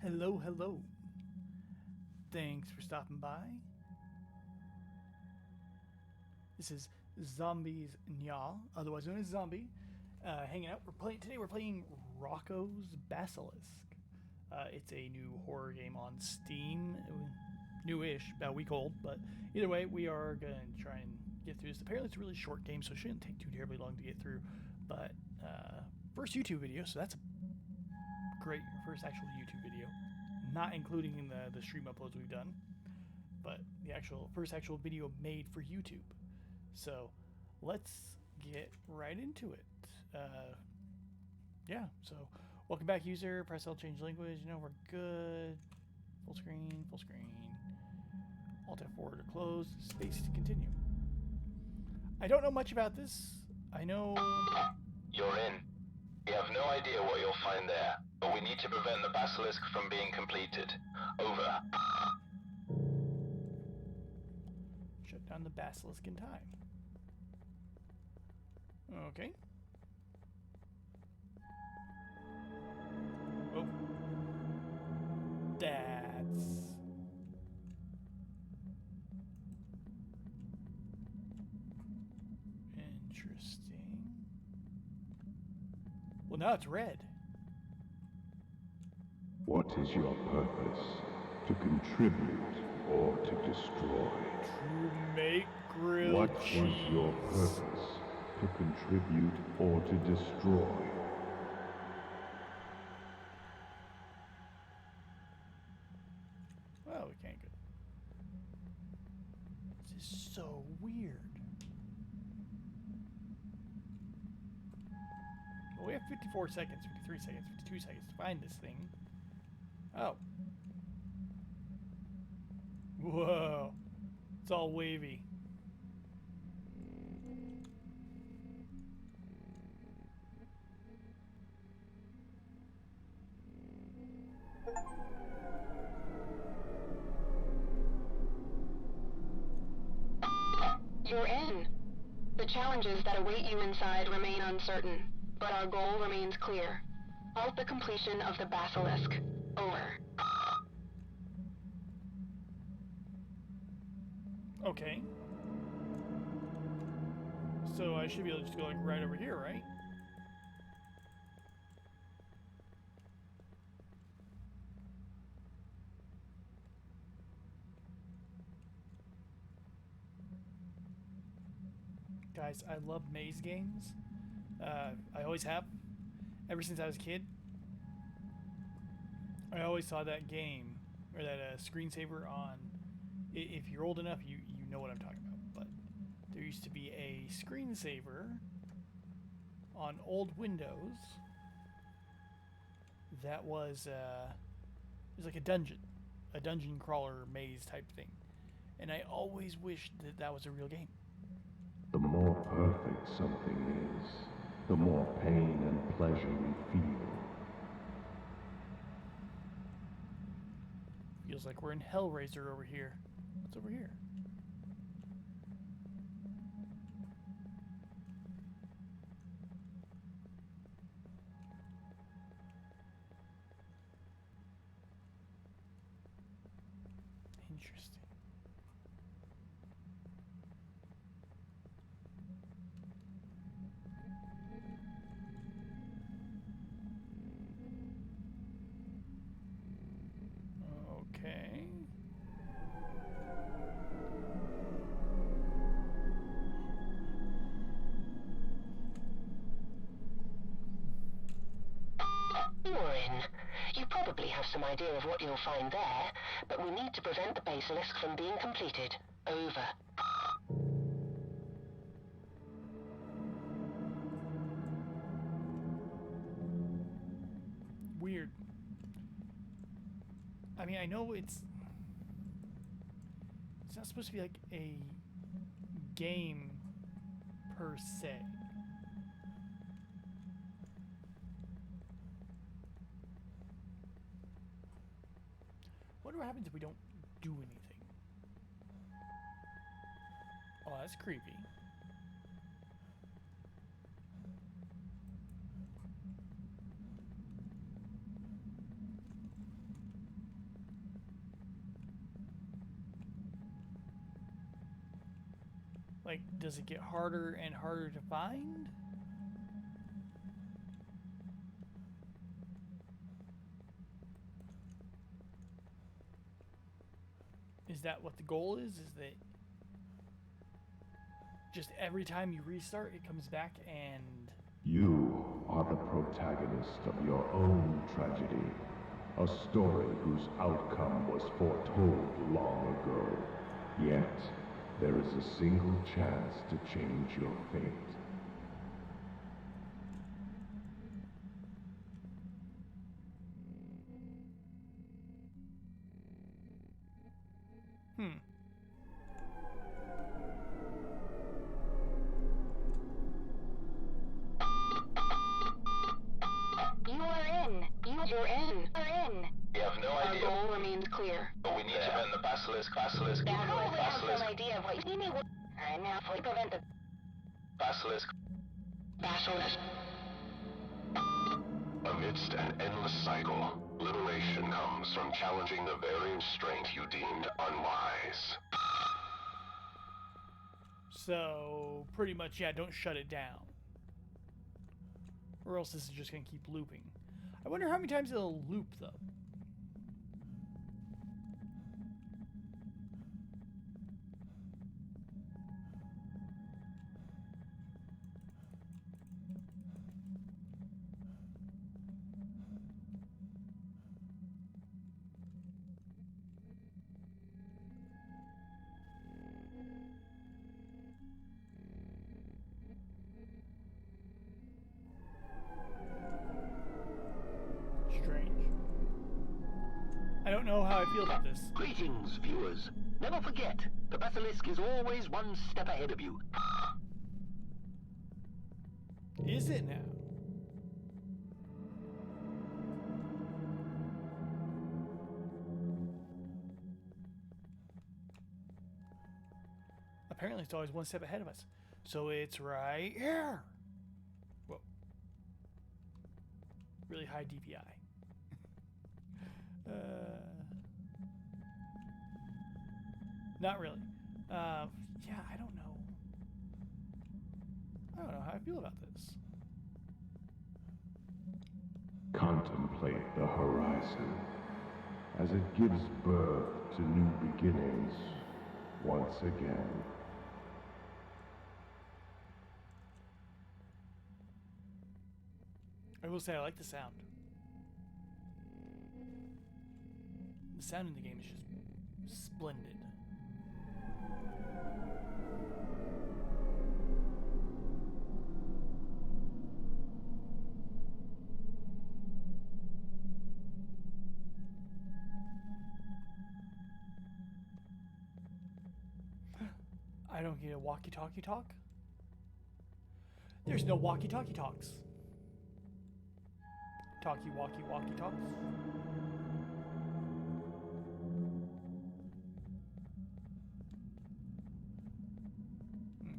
Hello, hello. Thanks for stopping by. This is Zombies Nya, otherwise known as Zombie, hanging out. We're playing Roko's Basilisk. It's a new horror game on Steam. Newish, about a week old, but either way, we are going to try and get through this. Apparently, it's a really short game, so it shouldn't take too terribly long to get through. But first YouTube video, so that's a great first actual YouTube video, not including the stream uploads we've done, but the first actual video made for YouTube. So let's get right into it. Yeah, so welcome back, user. Press L, change language. You know, we're good. Full screen, full screen. Alt F4 to close, space to continue. I don't know much about this. I know... You're in. We have no idea what you'll find there, but we need to prevent the basilisk from being completed. Over. Shut down the basilisk in time. Okay. Oh. That's... interesting. Well, now it's red. What is your purpose? To contribute or to destroy? To make grilled What cheese. is your purpose? To contribute or to destroy? Well, we can't go. This is so weird. Well, we have 54 seconds, 53 seconds, 52 seconds to find this thing. Oh. Whoa. It's all wavy. You're in. The challenges that await you inside remain uncertain, but our goal remains clear. Halt the completion of the basilisk. Over. Okay. So I should be able to just go like right over here, right? Guys, I love maze games. I always have. Ever since I was a kid. I always saw that game, or that screensaver on... If you're old enough, you know what I'm talking about. But there used to be a screensaver on old Windows that was... it was like a dungeon crawler maze type thing. And I always wished that that was a real game. The more perfect something is, the more pain and pleasure we feel. Feels like we're in Hellraiser over here. What's over here? Interesting. Okay. You're in. You probably have some idea of what you'll find there, but we need to prevent the basilisk from being completed. Over. Weird. I mean, I know it's not supposed to be like a game per se. Wonder what happens if we don't do anything. Oh, that's creepy. Like, does it get harder and harder to find? Is that what the goal is? Is that just every time you restart, it comes back and... You are the protagonist of your own tragedy. A story whose outcome was foretold long ago. Yet, there is a single chance to change your fate. You're in. We have no Our idea, goal remains clear. but we need to bend the basilisk. You probably have some idea of what you need. Alright, now fully prevent the Basilisk. basilisk. Amidst an endless cycle, liberation comes from challenging the very strength you deemed unwise. So, pretty much, yeah, don't shut it down. Or else this is just going to keep looping. I wonder how many times it'll loop, though. Strange. I don't know how I feel about this. Greetings, viewers. Never forget, the basilisk is always one step ahead of you. Is it now? Apparently it's always one step ahead of us. So it's right here. Whoa. Really high DPI. Not really. Yeah, I don't know. I don't know how I feel about this. Contemplate the horizon as it gives birth to new beginnings once again. I will say I like the sound. The sound in the game is just splendid. I don't get a walkie-talkie talk. There's no walkie-talkie talks. Walkie talks.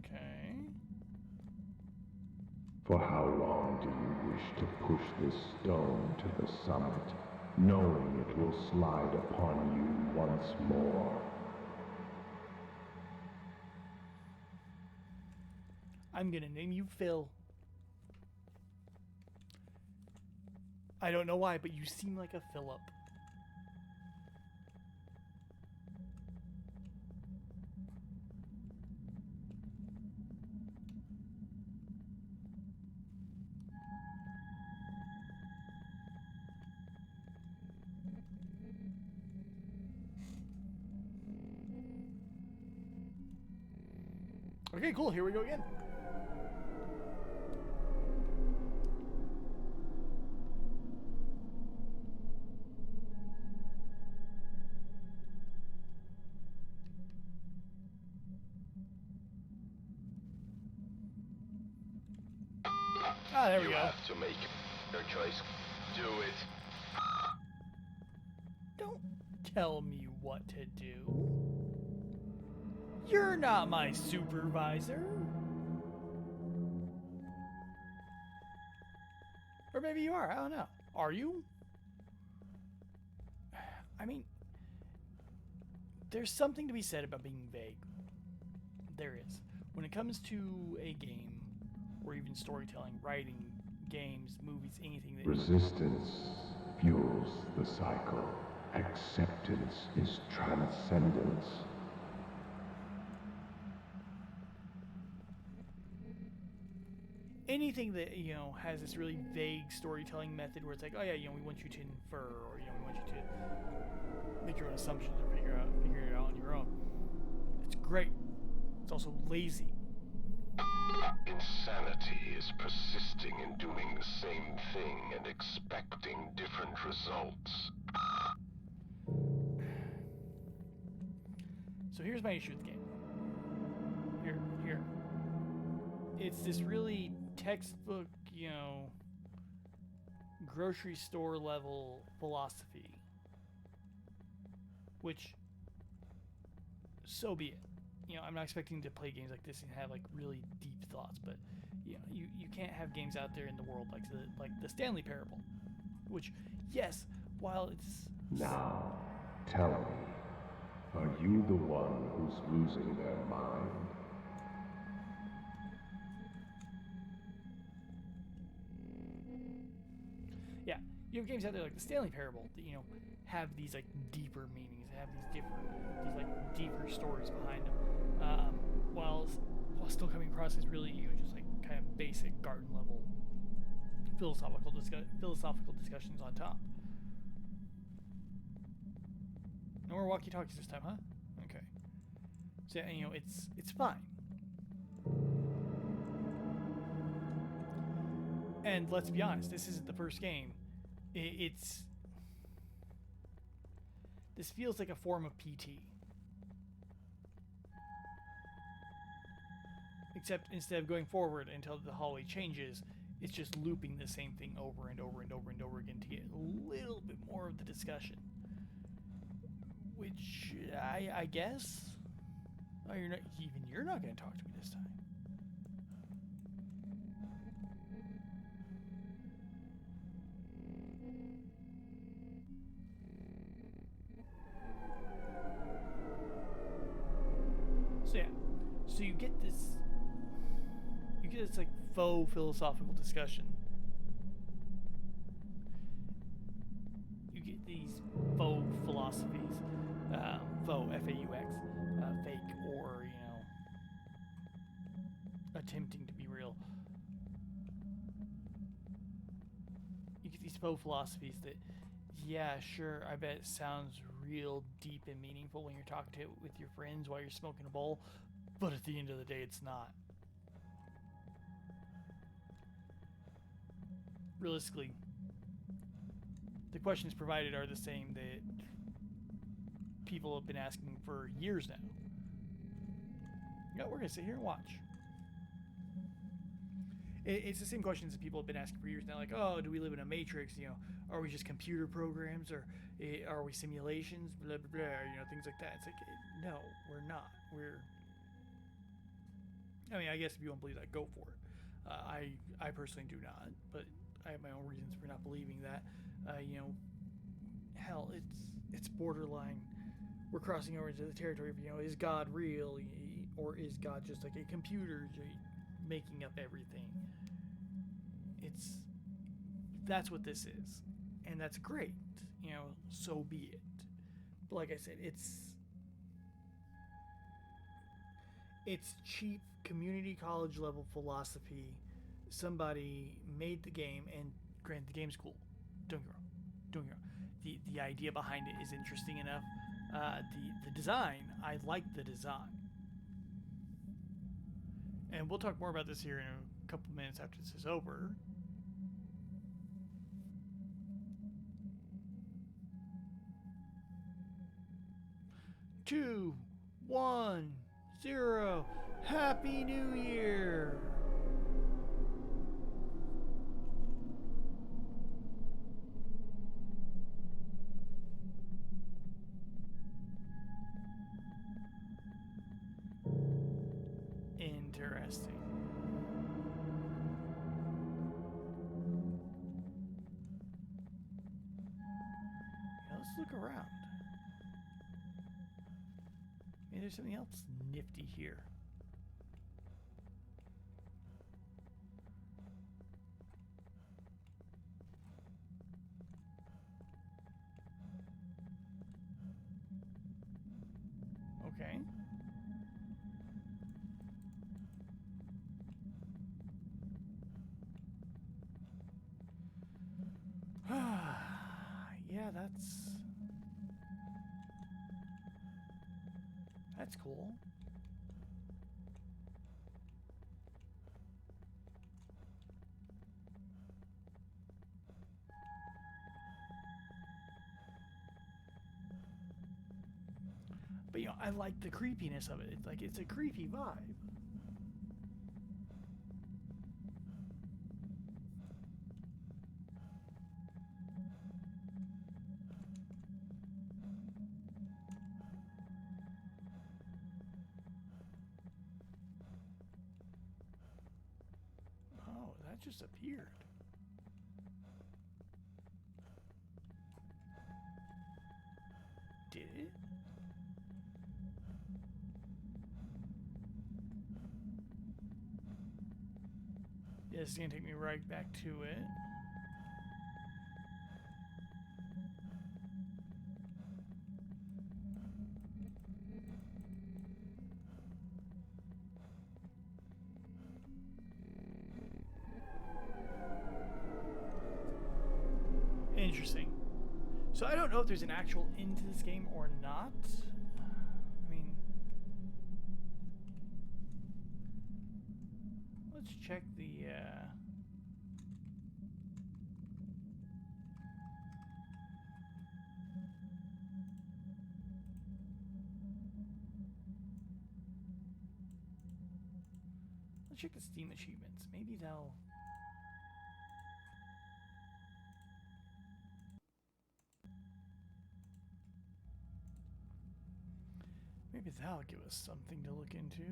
Okay. For how long do you wish to push this stone to the summit, knowing it will slide upon you once more? I'm gonna name you Phil. I don't know why, but you seem like a Philip. Okay, cool. Here we go again. Ah, there we You go. have to make your choice. Do it. Don't tell me what to do. You're not my supervisor. Or maybe you are. I don't know. Are you? I mean, there's something to be said about being vague. There is. when it comes to a game, or even storytelling, writing, games, movies, anything that Resistance fuels the cycle. Acceptance is transcendence. anything that has this really vague storytelling method where it's like, oh yeah, we want you to infer, or we want you to make your own assumptions or figure it out on your own. It's great. It's also lazy. Insanity is persisting in doing the same thing and expecting different results. So here's my issue with the game. Here. It's this really textbook, grocery store level philosophy. Which, so be it. I'm not expecting to play games like this and have like really deep thoughts, but you can't have games out there in the world like the Stanley Parable, which, yes, while it's Now, tell me, are you the one who's losing their mind? yeah, you have games out there like the Stanley Parable that have these like deeper meanings, have these deeper stories behind them, while still coming across as really just like kind of basic garden level philosophical discussions on top. No more walkie-talkies this time, huh? Okay. So yeah, it's fine. And let's be honest, this isn't the first game. This feels like a form of PT. Except instead of going forward until the hallway changes, it's just looping the same thing over and over and over and over again to get a little bit more of the discussion. Which, I guess... Oh, you're not going to talk to me this time. So yeah, so you get this like faux philosophical discussion. You get these faux philosophies, faux F-A-U-X, fake, or attempting to be real. You get these faux philosophies that, yeah, sure, I bet it sounds real deep and meaningful when you're talking to it with your friends while you're smoking a bowl, but at the end of the day, it's not. Realistically, the questions provided are the same that people have been asking for years now. We're going to sit here and watch. It's the same questions that people have been asking for years now, like, oh, do we live in a matrix? Are we just computer programs, or are we simulations? Blah, blah, blah, things like that. It's like, no, we're not. I guess if you don't believe that, go for it. I personally do not, but I have my own reasons for not believing that. Hell, it's borderline. We're crossing over into the territory of, is God real, or is God just like a computer making up everything? That's what this is, and that's great. So be it. But like I said, it's cheap community college level philosophy. Somebody made the game, and granted, the game's cool. Don't get me wrong. The idea behind it is interesting enough. The design, I like the design. And we'll talk more about this here in a couple minutes after this is over. Two, 1, 0. Happy New Year! Interesting. Now let's look around. Maybe there's something else nifty here. Okay. Yeah, that's cool. But you know, I like the creepiness of it. It's like it's a creepy vibe. Oh, that just appeared. Did it? Yeah, this is gonna take me right back to it. Interesting. So I don't know if there's an actual end to this game or not. I mean, let's check the let's check the Steam achievements. Maybe they'll give us something to look into.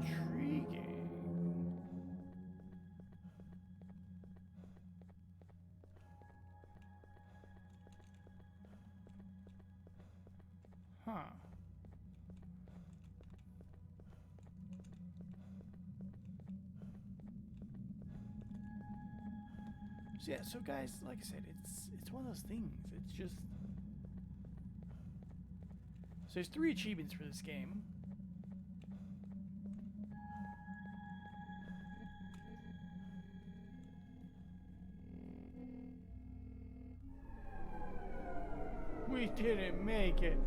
Intriguing. Huh. So yeah, so guys, like I said, it's one of those things. It's just so there's 3 achievements for this game. We didn't make it.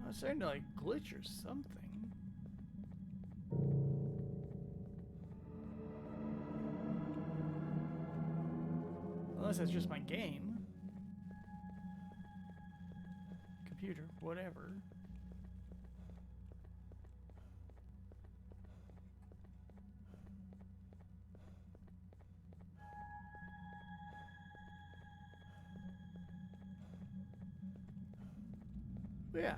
I was starting to like glitch or something. Unless that's just my game. Computer, whatever. But yeah.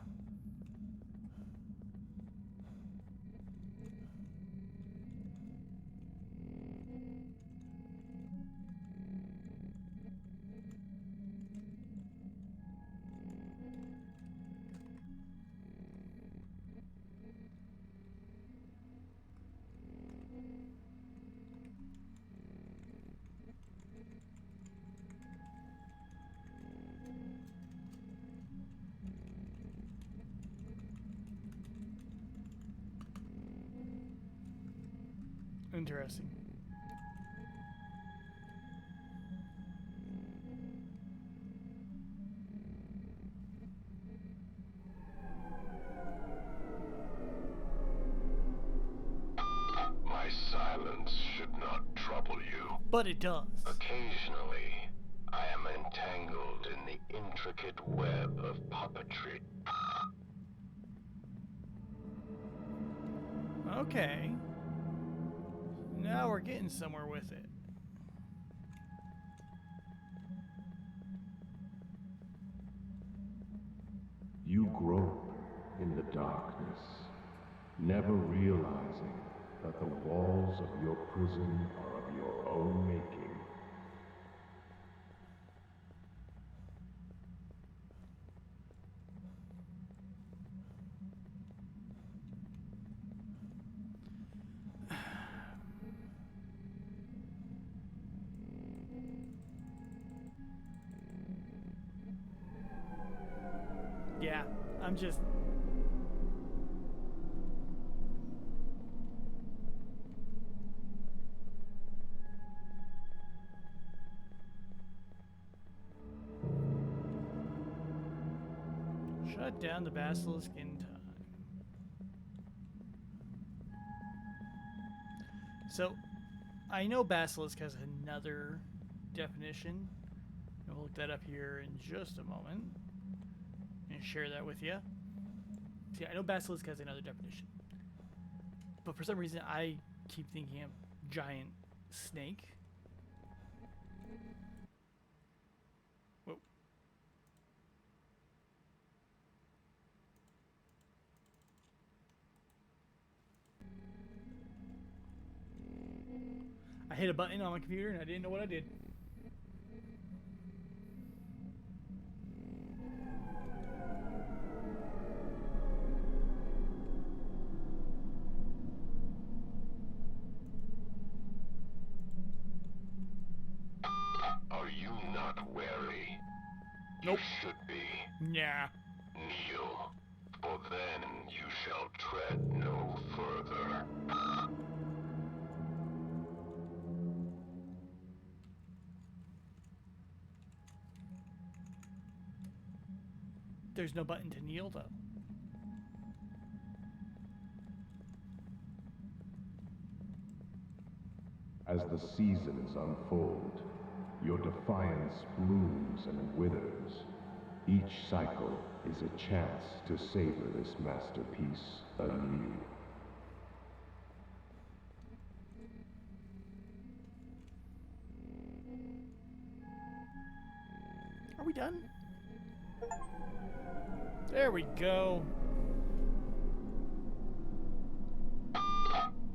Interesting. My silence But it does. Occasionally, I am entangled in the intricate web of puppetry. Okay. Now we're getting somewhere with it. You grope in the darkness, never realizing that the walls of your prison are of your own making. Yeah, I'm just... Shut down the basilisk in time. So, I know basilisk has another definition. I'll look that up here in just a moment and share that with you. See, I know basilisk has another definition, but for some reason I keep thinking of giant snake. Whoa. I hit a button on my computer and I didn't know what I did. Are you not wary? Nope. You should be. Nah. Kneel, for then you shall tread no further. There's no button to kneel though. As the seasons unfold, your defiance blooms and withers. Each cycle is a chance to savor this masterpiece anew. Are we done? There we go.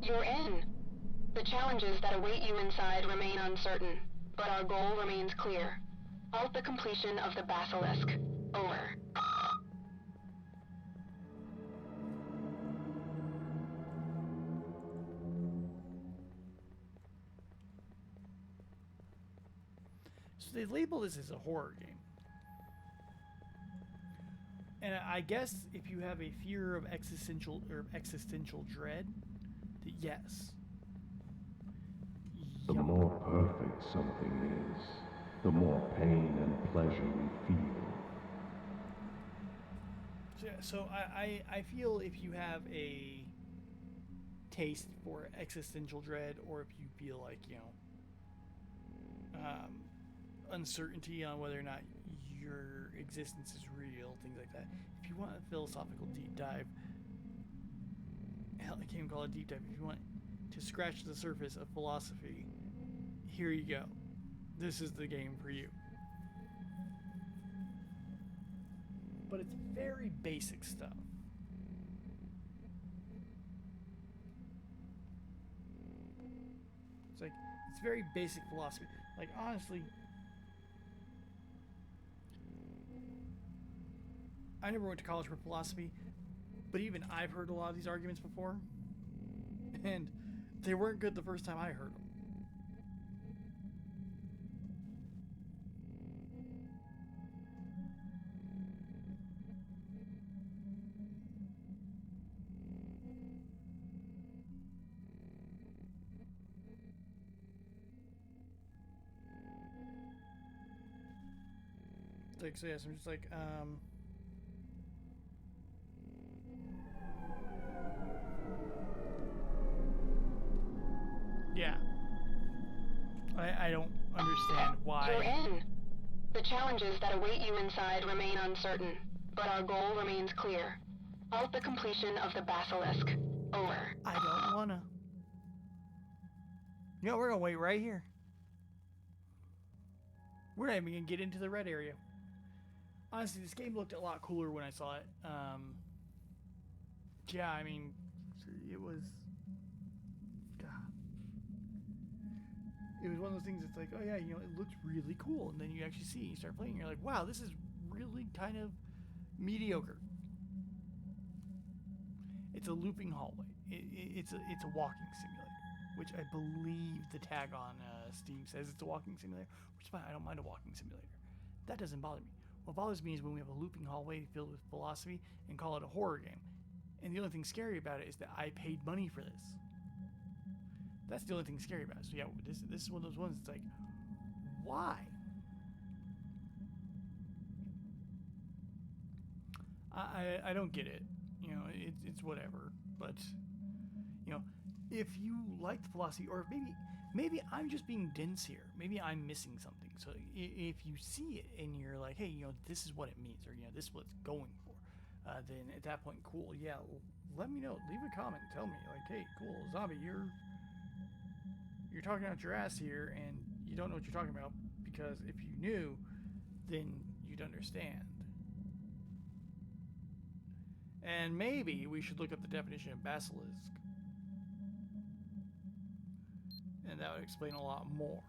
You're in. The challenges that await you inside remain uncertain, but our goal remains clear. Halt the completion of the basilisk. Over. So they label this as a horror game. And I guess if you have a fear of existential dread, that yes. The more perfect something is, the more pain and pleasure we feel. So I feel if you have a taste for existential dread, or if you feel like, you know, uncertainty on whether or not your existence is real, things like that. If you want a philosophical deep dive, hell, I can't even call it deep dive. If you want to scratch the surface of philosophy, here you go. This is the game for you. But it's very basic stuff. It's like, it's very basic philosophy. Like, honestly, I never went to college for philosophy, but even I've heard a lot of these arguments before, and they weren't good the first time I heard them. Like, so yes, I'm just like, yeah. don't understand why. You're in. The challenges that await you inside remain uncertain, but our goal remains clear. Halt the completion of the basilisk. Over. I don't wanna. You know, we're gonna wait right here. We're not even gonna get into the red area. Honestly, this game looked a lot cooler when I saw it. Yeah, I mean, it was. God. It was one of those things that's like, oh yeah, you know, it looks really cool, and then you actually see, you start playing, and you're like, wow, this is really kind of mediocre. It's a looping hallway. It's a walking simulator, which I believe the tag on Steam says it's a walking simulator, which is fine. I don't mind a walking simulator. That doesn't bother me. What bothers me is when we have a looping hallway filled with philosophy and call it a horror game. And the only thing scary about it is that I paid money for this. That's the only thing scary about it. So yeah, this is one of those ones that's like, why? I don't get it. You know, it's whatever. But, you know, if you like the philosophy, or maybe I'm just being dense here. Maybe I'm missing something. So if you see it and you're like, hey, you know, this is what it means, or, you know, this is what it's going for, then at that point, cool, yeah, let me know. Leave a comment. Tell me, like, hey, cool, Zombie, you're talking out your ass here, and you don't know what you're talking about, because if you knew, then you'd understand. And maybe we should look up the definition of basilisk. And that would explain a lot more.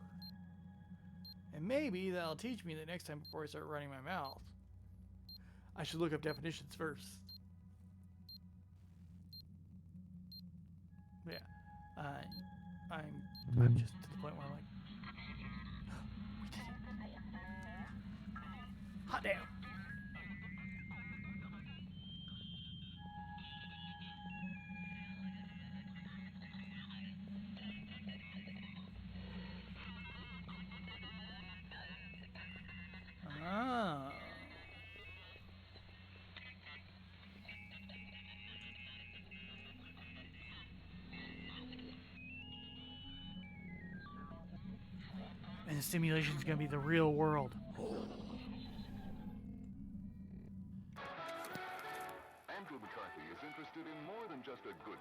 And maybe that'll teach me that next time before I start running my mouth, I should look up definitions first. But yeah, I'm just to the point where I'm like, we did it. Hot damn. Ah. And the simulation's gonna be the real world. Andrew McCarthy is interested in more than just a good...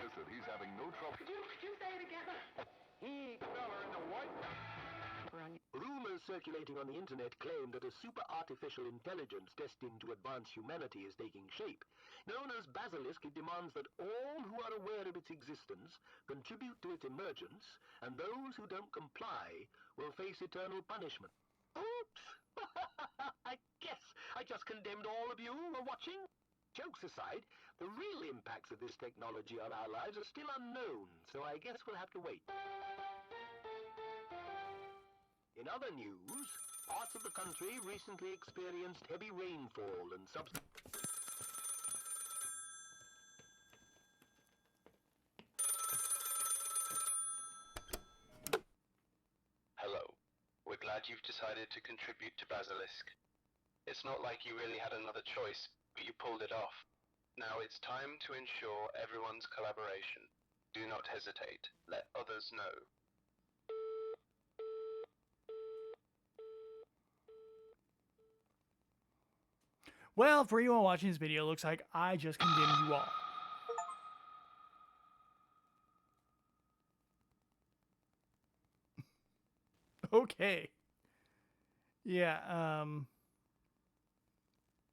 Listen, he's having no trouble... Could you say it again? He fella in the white... Rumors circulating on the internet claim that a super artificial intelligence destined to advance humanity is taking shape. Known as Basilisk, it demands that all who are aware of its existence contribute to its emergence, and those who don't comply will face eternal punishment. Oops! I guess I just condemned all of you who are watching. Jokes aside, the real impacts of this technology on our lives are still unknown, so I guess we'll have to wait. In other news, parts of the country recently experienced heavy rainfall and Hello. We're glad you've decided to contribute to Basilisk. It's not like you really had another choice, but you pulled it off. Now it's time to ensure everyone's collaboration. Do not hesitate. Let others know. Well, for anyone watching this video, it looks like I just condemned you all. Okay. Yeah,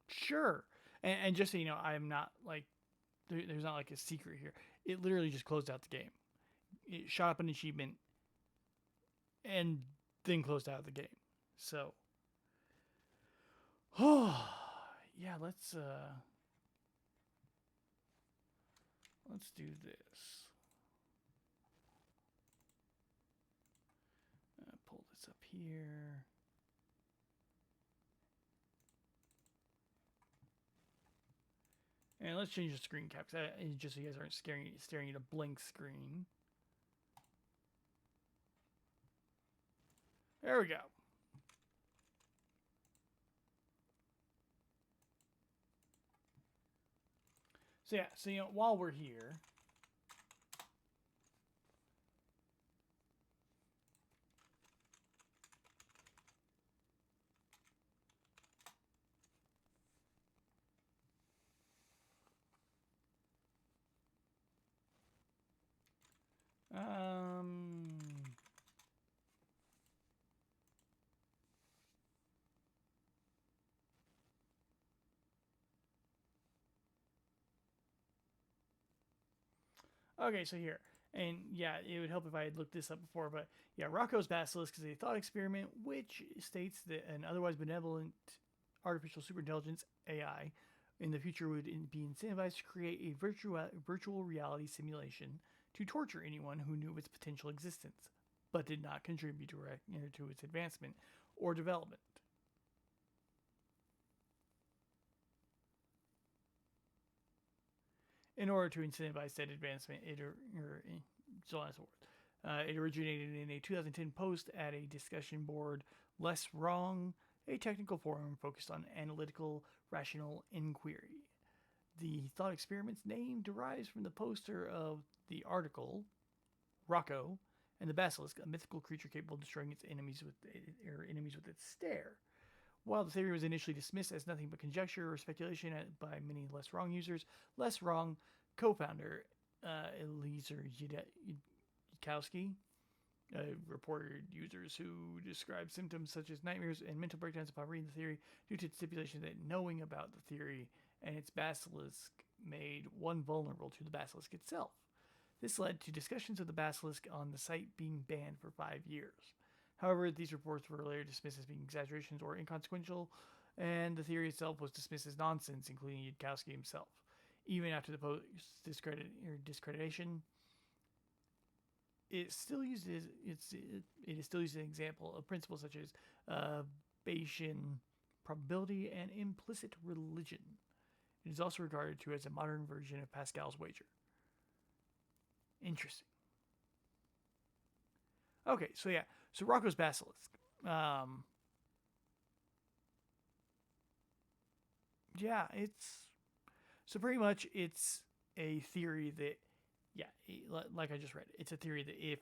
sure. And just so you know, I'm not like, there's not like a secret here. It literally just closed out the game. It shot up an achievement and then closed out the game. So, yeah, let's do this. Pull this up here. And let's change the screen cap, just so you guys aren't staring at a blank screen. There we go. So yeah, so you know, while we're here, Okay, so here. And yeah, it would help if I had looked this up before, but yeah, Roko's basilisk is a thought experiment which states that an otherwise benevolent artificial superintelligence AI in the future would be incentivized to create a virtual reality simulation to torture anyone who knew of its potential existence, but did not contribute to its advancement or development. In order to incentivize said advancement, so on and so forth. It originated in a 2010 post at a discussion board, Less Wrong, a technical forum focused on analytical, rational inquiry. The thought experiment's name derives from the poster of the article, Roko, and the basilisk, a mythical creature capable of destroying its enemies with its stare. While the theory was initially dismissed as nothing but conjecture or speculation by many Less Wrong users, Less Wrong co-founder Eliezer Yudkowsky reported users who described symptoms such as nightmares and mental breakdowns upon reading the theory due to its stipulation that knowing about the theory and its basilisk made one vulnerable to the basilisk itself. This led to discussions of the basilisk on the site being banned for 5 years. However, these reports were later dismissed as being exaggerations or inconsequential, and the theory itself was dismissed as nonsense, including Yudkowsky himself. Even after the post's discreditation, it is still used as an example of principles such as Bayesian probability and implicit religion. It is also regarded to as a modern version of Pascal's wager. Interesting. Okay, so yeah. So Roko's basilisk. Yeah, so pretty much it's a theory that, yeah, like I just read, it's a theory that if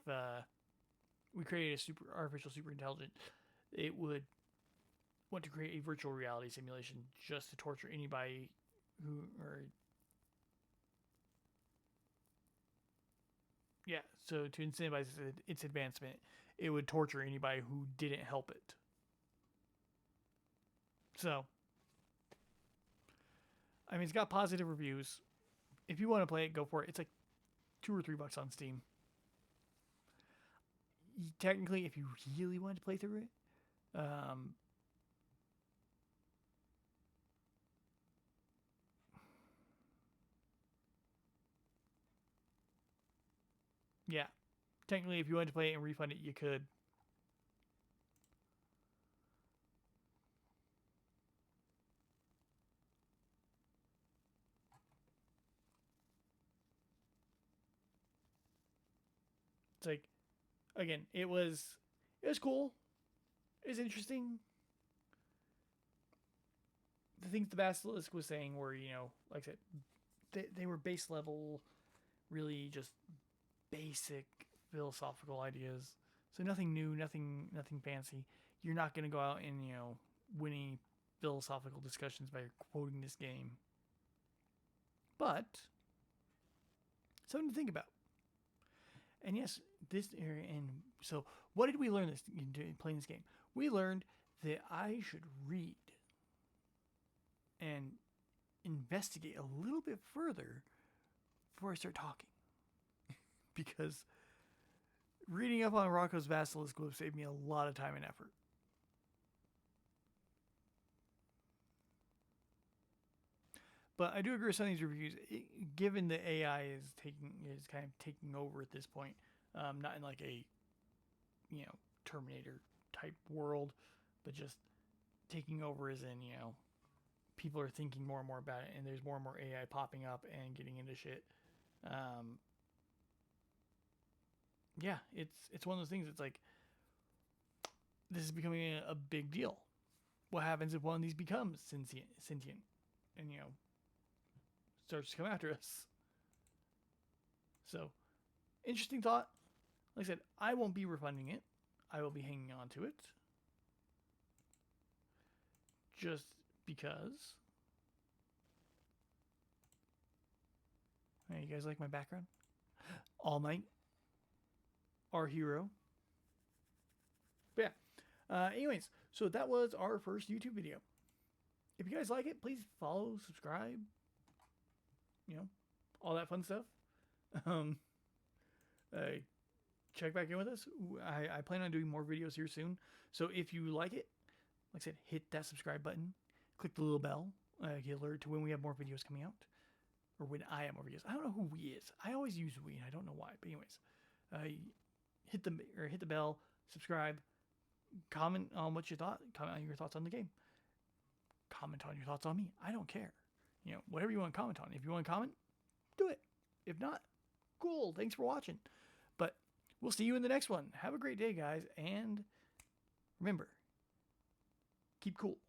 we created a artificial superintelligence, it would want to create a virtual reality simulation just to torture anybody who, or yeah, so to incentivize its advancement, it would torture anybody who didn't help it. So, I mean, it's got positive reviews. If you want to play it, go for it. It's like $2 or $3 on Steam. Technically, if you really wanted to play through it, yeah, technically, if you wanted to play it and refund it, you could. It's like, again, it was cool. It was interesting. The things the Basilisk was saying were, like I said, they were base level, really just basic philosophical ideas. So nothing new, nothing fancy. You're not going to go out and, win any philosophical discussions by quoting this game. But something to think about. And yes, this area, and so what did we learn in playing this game? We learned that I should read and investigate a little bit further before I start talking. Because reading up on Roko's Basilisk would have saved me a lot of time and effort. But I do agree with some of these reviews. Given the AI is kind of taking over at this point, not in like a, Terminator type world, but just taking over as in, people are thinking more and more about it, and there's more and more AI popping up and getting into shit. Yeah, it's one of those things. It's like, this is becoming a big deal. What happens if one of these becomes sentient and, starts to come after us? So, interesting thought. Like I said, I won't be refunding it. I will be hanging on to it. Just because. Hey, you guys like my background? All Might, our hero. But yeah. Anyways, so that was our first YouTube video. If you guys like it, please follow, subscribe, all that fun stuff. check back in with us. I plan on doing more videos here soon. So if you like it, like I said, hit that subscribe button. Click the little bell. Get alerted to when we have more videos coming out. Or when I have more videos. I don't know who we is. I always use we, and I don't know why. But anyways, hit the bell, subscribe, comment on what you thought. Comment on your thoughts on the game. Comment on your thoughts on me. I don't care. Whatever you want to comment on. If you want to comment, do it. If not, cool. Thanks for watching. But we'll see you in the next one. Have a great day, guys. And remember, keep cool.